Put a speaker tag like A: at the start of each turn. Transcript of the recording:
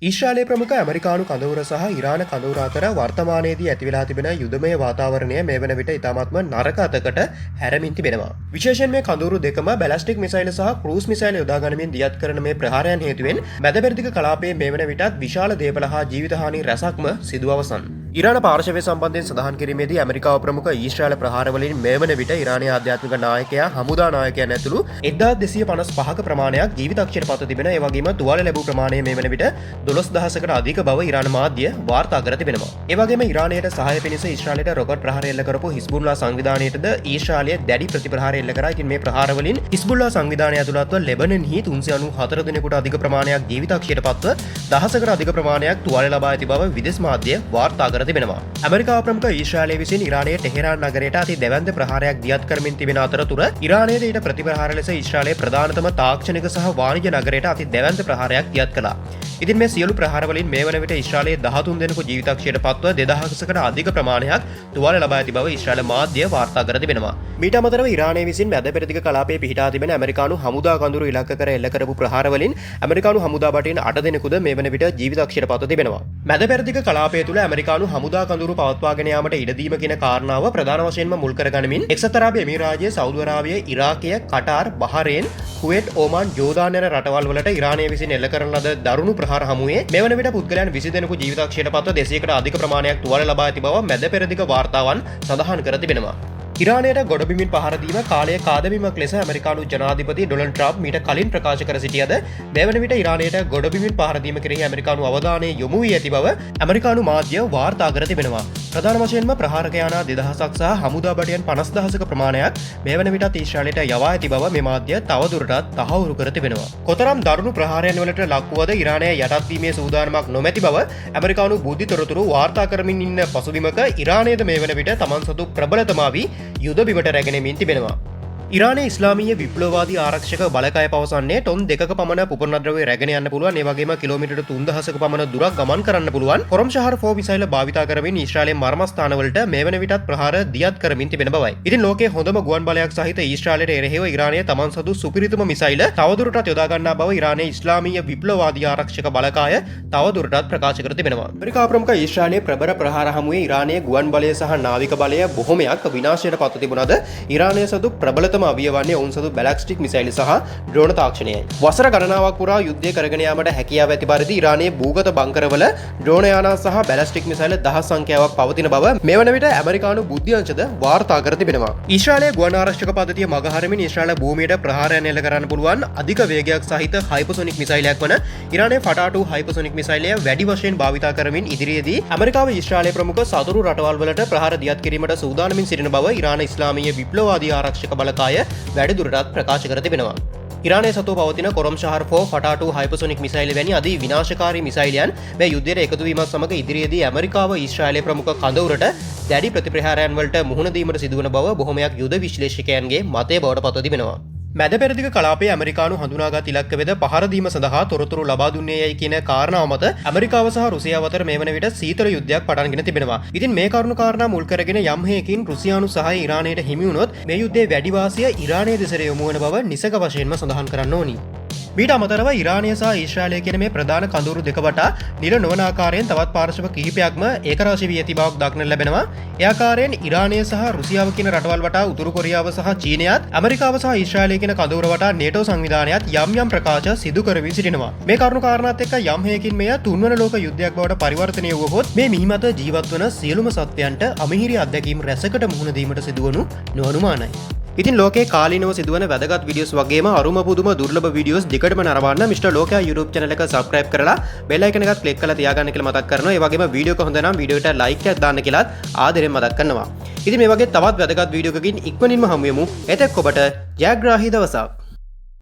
A: ඊශ්‍රායලයේ ප්‍රමුඛ ඇමරිකානු කඳවුර සහ ඉරාන කඳවුර අතර වර්තමානයේදී ඇතිවෙලා තිබෙන යුදමය වාතාවරණය මේ වන විට ඉතාමත්ම නරක අතකට හැරමින් තිබෙනවා. විශේෂයෙන් මේ කඳවුරු දෙකම බැලිස්ටික් මිසයිල් සහ ක්‍රූස් මිසයිල් යොදා ගනිමින් දියත් කරන මේ ප්‍රහාරයන් හේතුවෙන් මැද පෙරදිග කලාපයේ මේ වන විටත් විශාල දේපල හා ජීවිතහානි රැසක්ම සිදුව අවසන්. ඉරාන පාර්ශවය සම්බන්ධයෙන් සඳහන් කිරීමේදී ඇමරිකාව ප්‍රමුඛ ඊශ්‍රායල ප්‍රහාර වලින් මේ වන විට ඉරානයේ ආධ්‍යාත්මික නායකයා හමුදා නායකයන් ඇතුළු 1255ක ප්‍රමාණයක් ජීවිතක්ෂයට පත් තිබෙන ඒ වගේම තුවාල ලැබූ ප්‍රමාණය මේ වන විට 12000කට අධික බව ඉරාන මාධ්‍ය වාර්තා කර තිබෙනවා. ඒ වගේම ඉරානයට සහාය පිණිස ඊශ්‍රායලයට රොකට් ප්‍රහාර එල්ල කරපු හිස්බුල්ලා සංවිධානයටද ඊශ්‍රායලය දැඩි ප්‍රතිප්‍රහාර එල්ල කරා. ඉතින් මේ ප්‍රහාර වලින් හිස්බුල්ලා සංවිධානය ඇතුළත්ව ලෙබනන්හි 394 දෙනෙකුට අධික ප්‍රමාණයක් ජීවිතක්ෂයට පත්ව දහසකට අධික ප්‍රමාණයක් තුවාල ලබා ඇති බව විදේශ මාධ්‍ය වාර්තා කර තිබෙනවා. ඇමරිකාව ප්‍රමුඛ ඊශ්‍රායලය විසින් ඉරානයේ ටෙහෙරාන් නගරයට අති දැවැන්ත ප්‍රහාරයක් දියත් කරමින් තිබෙන අතරතුර ඉරානයේ ඊට ප්‍රතිප්‍රහාර ලෙස ඊශ්‍රායලයේ ප්‍රධානතම තාක්ෂණික සහ වාණිජ නගරයට අති දැවැන්ත ප්‍රහාරයක් දියත් කළා. ඉතින් මේ සියලු ප්‍රහාරවලින් මේ වන විට ඊශ්‍රායලයේ 13 දෙනෙකු ජීවිතක්ෂයට පත්ව 2000කට අධික ප්‍රමාණයක් තුවාල ලබා ඇති බව ඊශ්‍රායල මාධ්‍ය වාර්තා කර තිබෙනවා. මීට අමතරව ඉරානයේ විසින් මැද පෙරදිග කලාපයේ පිහිටා තිබෙන ඇමරිකානු හමුදා කඳුරු ඉලක්ක කර එල්ල කරපු ප්‍රහාරවලින් ඇමරිකානු හමුදා බටින් 8 දෙනෙකුද මේ වන විට ජීවිතක්ෂයට පත්ව තිබෙනවා. මැද පෙරදිග කලාපය තුළ ඇමරිකානු හමුදා කඳුරු පවත්වාගෙන යාමට ඉඩ දීම කියන කාරණාව ප්‍රධාන වශයෙන්ම මුල් කරගනිමින් එක්සත් අරාබි එමිරාජය, සෞදි අරාබිය, ඉරාකය, කටාර්, බහරේන්, කුවේට්, ඕමාන්, ජෝර්දාන් යන රටවල් වලට ඉරානය විසින් එල්ල කරන ලද දරුණු ප්‍රහාර හමුවේ මේ වන විට පුද්ගලයන් 20 දෙනෙකු ජීවිතක්ෂයට පත්ව 200කට අධික ප්‍රමාණයක් තුවාල ලබා ඇති බව මැද පෙරදිග වාර්තාවන් සඳහන් කර තිබෙනවා. ඉරානයට ගොඩබිමින් පහරදීම කාලය කාදවීමක් ලෙස ඇමරිකානු ජනාධිපති ඩොනල්ඩ් ට්‍රම්ප් මීට කලින් ප්‍රකාශ කර සිටියද මේ වන විට ඉරානයට ගොඩබිමින් පහරදීම කෙරෙහි ඇමරිකානු අවධානය යොමු වී ඇති බව ඇමරිකානු මාධ්‍ය වාර්තා කර තිබෙනවා. ප්‍රධාන වශයෙන්ම ප්‍රහාරකයානා 2000ක් සහ හමුදා බටයන් 50000ක ප්‍රමාණයක් මේ වන විටත් ඊශ්‍රායලයට යවා ඇති බව මේ මාධ්‍ය තවදුරටත් තහවුරු කර තිබෙනවා. කොතරම් දරුණු ප්‍රහාරයන් වලට ලක්වුවද ඉරානය යටත් වීමේ සූදානමක් නොමැති බව ඇමරිකානු බුද්ධි තොරතුරු වාර්තා කරමින් ඉන්න පසුබිමක ඉරානයද මේ වන විට තමන් සතු ප්‍රබලතම වී යුද බිමට රැගෙනමින් තිබෙනවා. ඉරානයේ ඉස්ලාමීය විප්ලවවාදී ආරක්ෂක බලකය පවසන්නේ ටොන් 2ක පමණ පුපුරද්‍රව්‍ය රැගෙන යන්න පුළුවන්. ඒ වගේම කිලෝමීටර් 3000ක පමණ දුරක් ගමන් කරන්න පුළුවන් කොරම් ශහර් 4 මිසයිල භාවිතා කරමින් ඊශ්‍රායලයේ මර්මස්ථානවලට මේ වන විටත් ප්‍රහාර දියත් කරමින් තිබෙන බවයි. ඉතින් ලෝකයේ හොඳම ගුවන් බලයක් සහිත ඊශ්‍රායලයට එරෙහිව ඉරානය තමන් සතු සුපිරිතම මිසයිල තවදුරටත් යොදා ගන්නා බව ඉරානයේ ඉස්ලාමීය විප්ලවවාදී ආරක්ෂක බලකය තවදුරටත් ප්‍රකාශ කර තිබෙනවා. ඇමරිකාව ප්‍රමුඛ ඊශ්‍රායලයේ ප්‍රබල ප්‍රහාර හමුවේ ඉරානයේ ගුවන් බලය සහ නාවික බලය බොහොමයක් විනාශයට පත් තිබුණාද ඉරානය සතු ප්‍රබලතම අවිය වන්නේ ඔවුන් සතු බැලිස්ටික් මිසයිල් සහ ඩ්‍රෝන තාක්ෂණයයි. වසර ගණනාවක් පුරා යුද්ධය කරගෙන යාමට හැකියාව ඇති පරිදි ඉරානයේ භූගත බංකරවල ඩ්‍රෝන යානා සහ බැලිස්ටික් මිසයිල් දහස් සංඛ්‍යාවක් පවතින බව මේ වන විට ඇමරිකානු බුද්ධි අංශද වාර්තා කර තිබෙනවා. ඊශ්‍රායලයේ ගුවන් ආරක්ෂක පද්ධතිය මගහරමින් ඊශ්‍රායල භූමියට ප්‍රහාරයන් එල්ල කරන්න පුළුවන් අධික වේගයක් සහිත හයිපර්සොනික් මිසයිලයක් වන ඉරානයේ ෆටා 2 හයිපර්සොනික් මිසයිලය වැඩි වශයෙන් භාවිතා කරමින් ඉදිරියේදී ඇමරිකාව ඊශ්‍රායලයේ ප්‍රමුඛ සතුරු රටවල් වලට ප්‍රහාර දියත් කිරීමට සූදානමින් සිටින බව ඉරාන ඉස්ලාමීය විප්ලවවාදී ආරක්ෂක බලකය වැඩිදුරටත් ප්‍රකාශ කර තිබෙනවා. ඉරානයේ සතුව පවතින කොරම් ශහර් 4 ෆටා 2 හයිපර්සොනික් මිසයිල් වැනි අධි විනාශකාරී මිසයිලයන් මේ යුද්ධයට එකතු වීමත් සමග ඉදිරියේදී ඇමරිකාව ඊශ්‍රායලයේ ප්‍රමුඛ කඳවුරට දැඩි ප්‍රතිප්‍රහාරයන් වලට මුහුණ දීමට සිදුවන බව බොහොමයක් යුද විශ්ලේෂකයන්ගේ මතය බවට පත්ව තිබෙනවා. මැද පෙරදිග කලාපයේ ඇමරිකානු හඳුනාගත් ඉලක්ක වෙද පහර දීම සඳහා තොරතුරු ලබා දුන්නේ යයි කියන කාරණාව මත ඇමරිකාව සහ රුසියාව අතර මේ වන විට සීතල යුද්ධයක් පටන්ගෙන තිබෙනවා. ඉතින් මේ කරුණු කාරණා මුල් කරගෙන යම් හේකින් රුසියානු සහ ඉරානයට හිමි වුණොත් මේ යුද්ධයේ වැඩි වාසිය ඉරානයේ දෙසට යොමු වන බව නිසක වශයෙන්ම සඳහන් කරන්න ඕනි. මීට අමතරව ඉරානය සහ ඊශ්‍රායලය කියන මේ ප්‍රධාන කඳවුරු දෙක වටා නිල නොවන ආකාරයෙන් තවත් පාර්ශ්ව කිහිපයක්ම ඒකරාශී වී ඇති බවක් දක්නට ලැබෙනවා. ඒ ආකාරයෙන් ඉරානය සහ රුසියාව කියන රටවල් වටා උතුරු කොරියාව සහ චීනයත් ඇමරිකාව සහ ඊශ්‍රායලය කියන කඳවුර වටා නේටෝ සංවිධානයත් යම් ප්‍රකාශ සිදු කරමින් සිටිනවා. මේ කරුණු කාරණාත් එක්ක යම් හේකින් මෙය තුන්වන ලෝක යුද්ධයක් බවට පරිවර්තනය වුවහොත් මේ මිහිමත ජීවත් වන සියලුම සත්වයන්ට අමිහිරි අත්දැකීම් රැසකට මුහුණ දීමට සිදුවනු නොඅනුමානයි. ඉතින් ලෝකේ කාලීනව සිදුවන වැදගත් වීඩියෝස් වගේම අරුම පුදුම දුර්ලභ වීඩියෝස් දිගටම නරඹන්න මිස්ටර් ලෝකයා YouTube channel එක subscribe කරලා bell icon එකත් click කරලා තියාගන්න කියලා මතක් කරනවා. ඒ වගේම වීඩියෝ එක හොඳ නම් වීඩියෝ එකට like එකක් දාන්න කියලාත් ආදරෙන් මතක් කරනවා. ඉතින් මේ වගේ තවත් වැදගත් වීඩියෝ එකකින් ඉක්මනින්ම හමු වෙමු. එතෙක් ඔබට ජයග්‍රාහී දවසක්.